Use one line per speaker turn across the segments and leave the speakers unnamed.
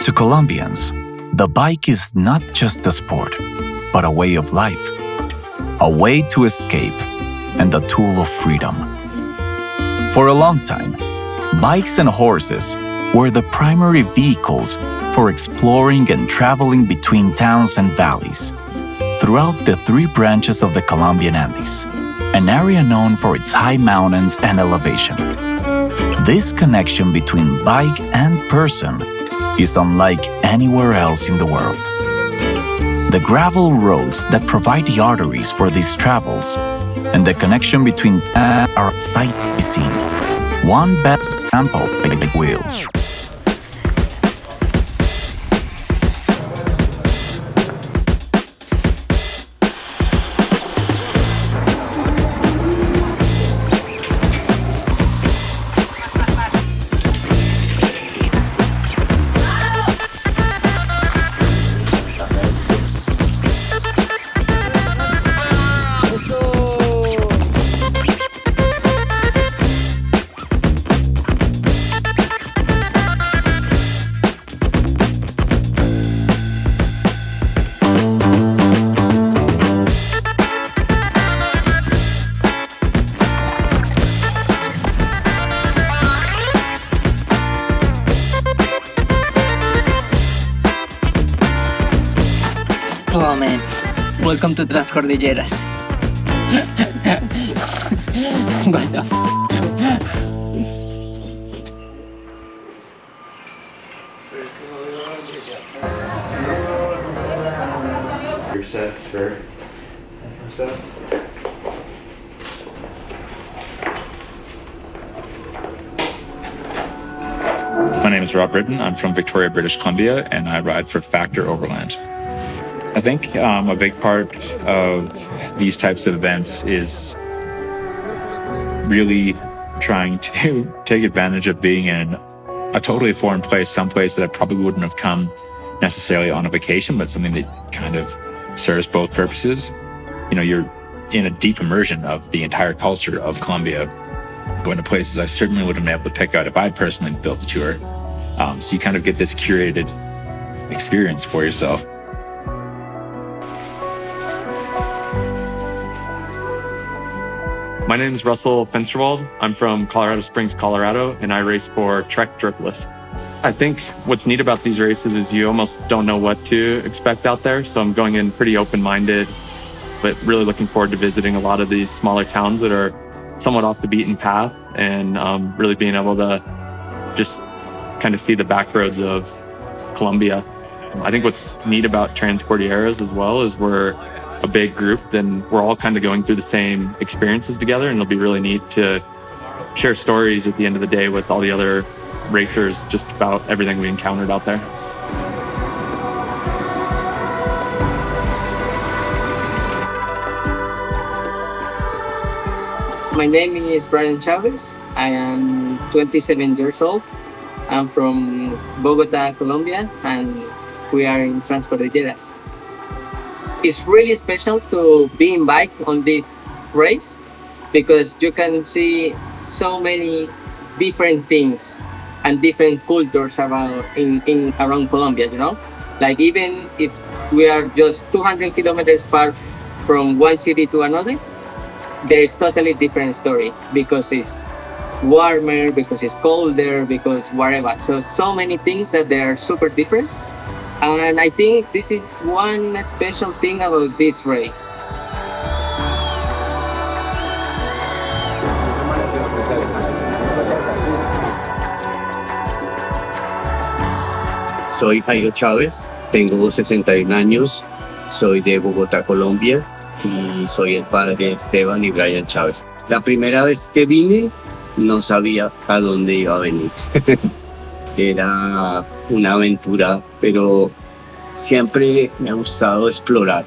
To Colombians, the bike is not just a sport, but a way of life, a way to escape, and a tool of freedom. For a long time, bikes and horses were the primary vehicles for exploring and traveling between towns and valleys throughout the three branches of the Colombian Andes, an area known for its high mountains and elevation. This connection between bike and person is unlike anywhere else in the world. The gravel roads that provide the arteries for these travels and the connection between are a sight to be seen. One best example is the wheels.
Oh man, welcome to Transcordilleras. What the f***?
Your sets for stuff.
My name is Rob Britton. I'm from Victoria, British Columbia, and I ride for Factor Overland. I think a big part of these types of events is really trying to take advantage of being in a totally foreign place, someplace that I probably wouldn't have come necessarily on a vacation, but something that kind of serves both purposes. You know, you're in a deep immersion of the entire culture of Colombia, going to places I certainly wouldn't have been able to pick out if I'd personally built the tour. So you kind of get this curated experience for yourself.
My name is Russell Fensterwald. I'm from Colorado Springs, Colorado, and I race for Trancordilleras. I think what's neat about these races is you almost don't know what to expect out there. So I'm going in pretty open-minded, but really looking forward to visiting a lot of these smaller towns that are somewhat off the beaten path and really being able to just kind of see the back roads of Colombia. I think what's neat about Transcordilleras as well is we're a big group, then we're all kind of going through the same experiences together, and it'll be really neat to share stories at the end of the day with all the other racers just about everything we encountered out there.
My name is Brian Chavez. I am 27 years old. I'm from Bogota, Colombia, and we are in Transcordilleras. It's really special to be in bike on this race because you can see so many different things and different cultures around Colombia, you know? Like even if we are just 200 kilometers far from one city to another, there is totally different story because it's warmer, because it's colder, because whatever. So many things that they are super different. And I think this is one special thing about this race.
Soy Jairo Chávez, tengo 61 años, soy de Bogotá, Colombia, y soy el padre de Esteban y Brian Chávez. La primera vez que vine, no sabía a dónde iba a venir. Era una aventura, pero siempre me ha gustado explorar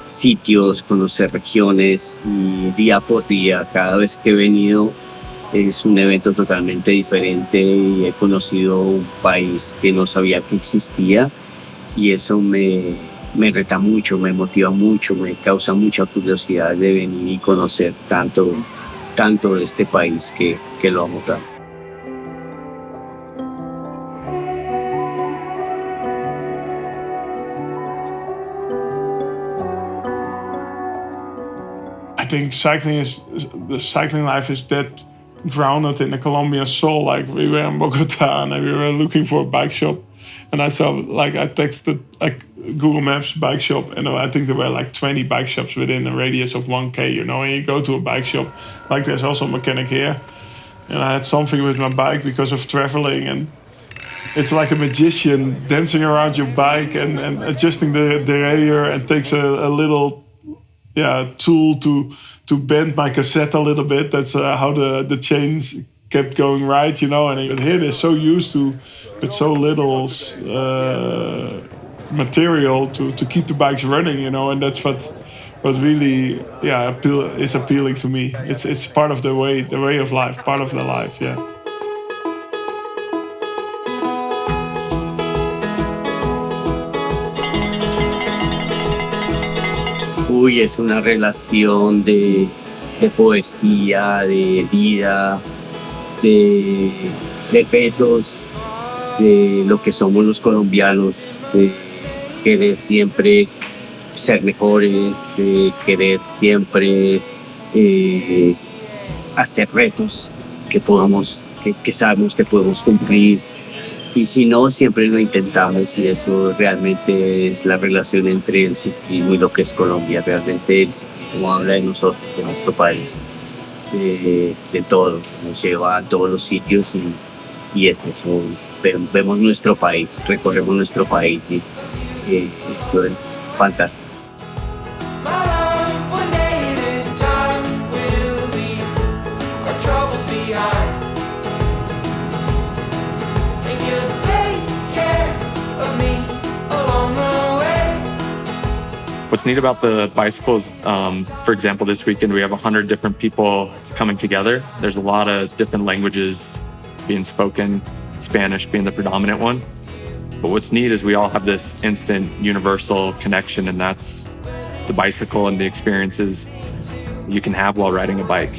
sitios, conocer regiones, y día por día, cada vez que he venido, es un evento totalmente diferente y he conocido un país que no sabía que existía, y eso me reta mucho, me motiva mucho, me causa mucha curiosidad de venir y conocer tanto de este país que lo amo tanto.
think the cycling life is that drowned in the Colombian soul. Like we were in Bogota and we were looking for a bike shop, and I saw I texted Google Maps bike shop, and I think there were like 20 bike shops within a radius of 1K. You know, and you go to a bike shop, like there's also a mechanic here, and I had something with my bike because of traveling, and it's like a magician dancing around your bike and adjusting the derailleur, and takes a little tool to bend my cassette a little bit. That's how the chains kept going right, you know. And here they're so used to with so little material to keep the bikes running, you know. And that's what really is appealing to me. It's part of the way of life, part of the life, yeah.
Uy, es una relación de poesía, de vida, de retos, de lo que somos los colombianos, de querer siempre ser mejores, de querer siempre hacer retos que sabemos que podemos cumplir. Y si no, siempre lo intentamos, y eso realmente es la relación entre el ciclismo y lo que es Colombia. Realmente el ciclismo habla de nosotros, de nuestro país, de todo, nos lleva a todos los sitios y es eso. Vemos nuestro país, recorremos nuestro país y esto es fantástico.
What's neat about the bicycles, for example, this weekend we have 100 different people coming together. There's a lot of different languages being spoken, Spanish being the predominant one. But what's neat is we all have this instant universal connection, and that's the bicycle and the experiences you can have while riding a bike.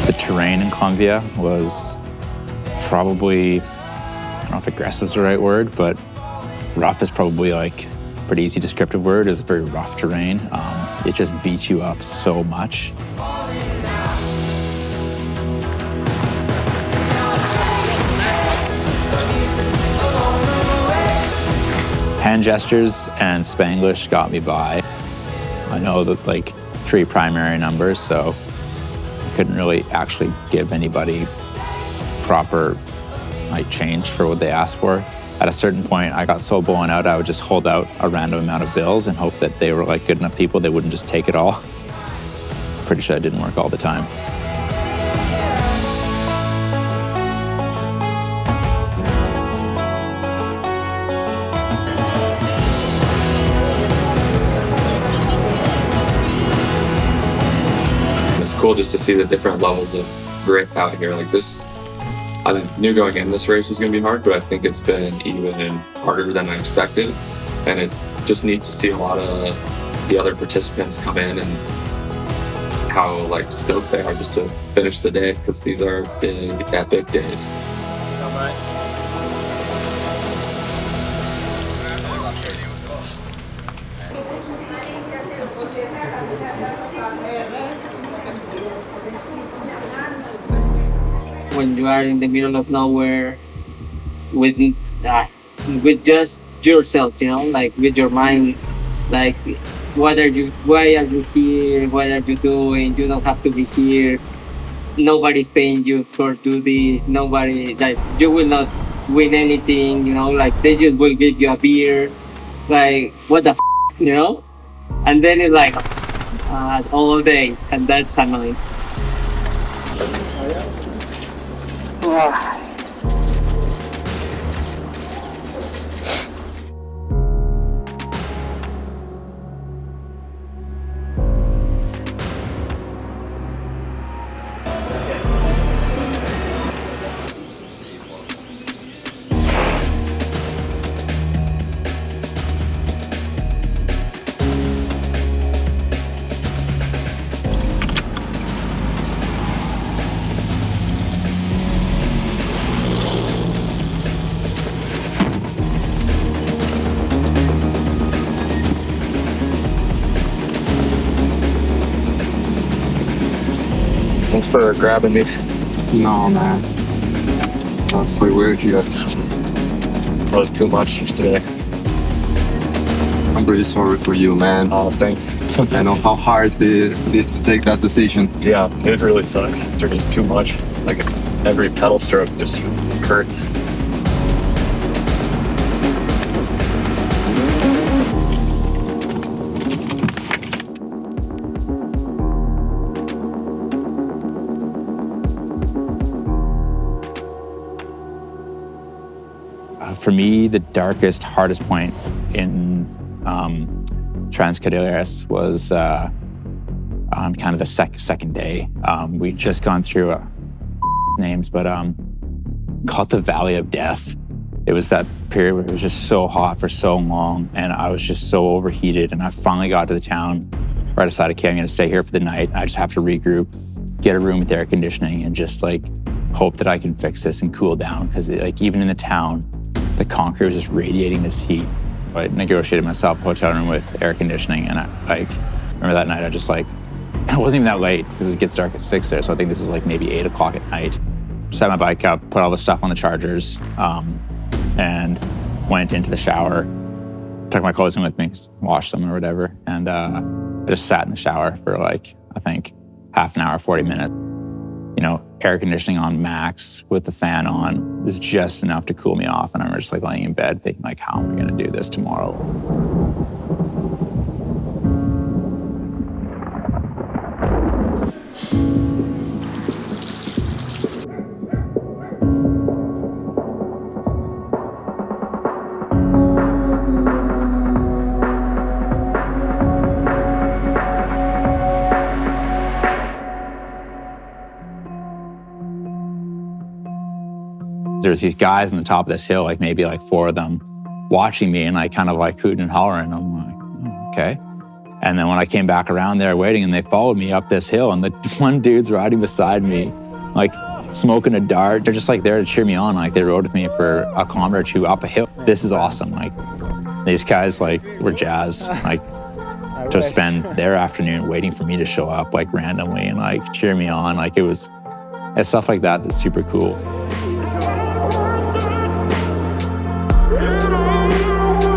The terrain in Colombia was probably, I don't know if aggressive is the right word, but rough is probably like a pretty easy descriptive word. It's a very rough terrain. It just beats you up so much. Hand gestures and Spanglish got me by. I know that like 3 primary numbers, so I couldn't really actually give anybody proper like change for what they asked for. At a certain point, I got so blown out, I would just hold out a random amount of bills and hope that they were like good enough people, they wouldn't just take it all. Pretty sure that didn't work all the time.
It's cool just to see the different levels of grit out here. Like this, I knew going in this race was going to be hard, but I think it's been even harder than I expected. And it's just neat to see a lot of the other participants come in and how like stoked they are just to finish the day, because these are big, epic days.
When you are in the middle of nowhere with just yourself, you know, like with your mind, like why are you here, what are you doing, you don't have to be here, nobody's paying you for do this, nobody, like you will not win anything, you know, like they just will give you a beer, like what the you know, and then it's like all day, and that's annoying.
for grabbing me.
No, man. That's pretty weird.
That was too much today.
I'm pretty sorry for you, man.
Oh, thanks.
I know how hard it is to take that decision.
Yeah, it really sucks. They're just too much. Like every pedal stroke just hurts.
For me, the darkest, hardest point in Transcordilleras was kind of the second day. We'd just gone through names, but called the Valley of Death. It was that period where it was just so hot for so long, and I was just so overheated. And I finally got to the town where I decided, okay, I'm going to stay here for the night. I just have to regroup, get a room with air conditioning, and just like hope that I can fix this and cool down. Because like even in the town, the concrete was just radiating this heat. I negotiated myself a hotel room with air conditioning, and I remember that night I just like, it wasn't even that late because it gets dark at 6 there, so I think this is like maybe 8 o'clock at night. Set my bike up, put all the stuff on the chargers, and went into the shower. Took my clothes in with me, washed them or whatever, and I just sat in the shower for like, I think, half an hour, 40 minutes. You know, air conditioning on max with the fan on was just enough to cool me off. And I remember just like laying in bed thinking like, how am I gonna do this tomorrow? There's these guys on the top of this hill, like maybe like 4 of them, watching me and like kind of like hooting and hollering. I'm like, okay. And then when I came back around there waiting and they followed me up this hill and the one dude's riding beside me, like smoking a dart. They're just like there to cheer me on. Like they rode with me for a kilometer or 2 up a hill. This is awesome. Like these guys like were jazzed, like to spend their afternoon waiting for me to show up like randomly and like cheer me on. Like it's stuff like that that's super cool.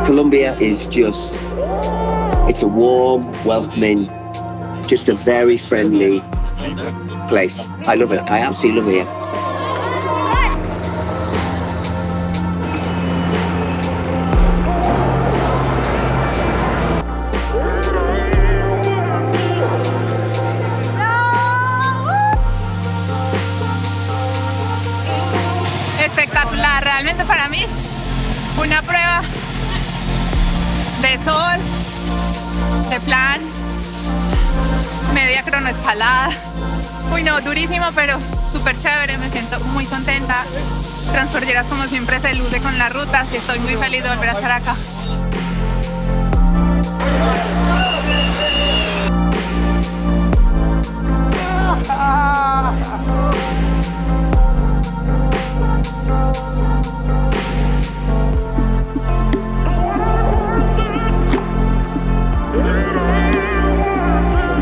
Colombia is just, it's a warm, welcoming, just a very friendly place. I love it. I absolutely love it here.
Espectacular, realmente para mí, una prueba de sol, de plan, media cronoescalada. Uy no, durísimo, pero súper chévere, me siento muy contenta. Transcordilleras como siempre se luce con las rutas y estoy muy feliz de volver a estar acá.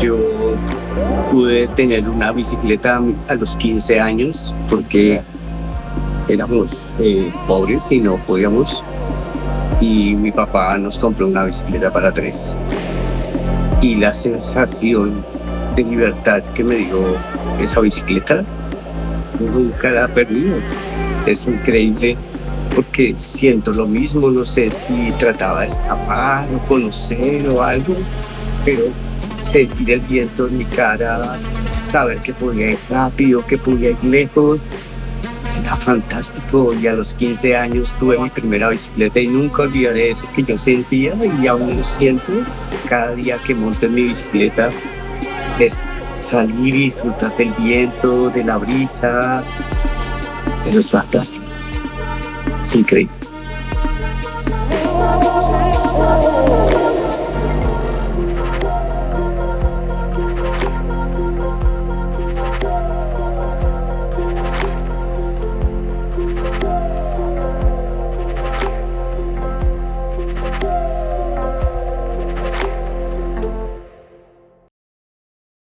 Yo pude tener una bicicleta a los 15 años porque éramos pobres y no podíamos. Y mi papá nos compró una bicicleta para 3. Y la sensación de libertad que me dio esa bicicleta nunca la he perdido. Es increíble porque siento lo mismo, no sé si trataba de escapar o conocer o algo, pero sentir el viento en mi cara, saber que podía ir rápido, que podía ir lejos, era fantástico. Y a los 15 años tuve mi primera bicicleta y nunca olvidaré eso que yo sentía y aún lo siento. Cada día que monto en mi bicicleta es salir y disfrutar del viento, de la brisa. Eso es fantástico. Es increíble.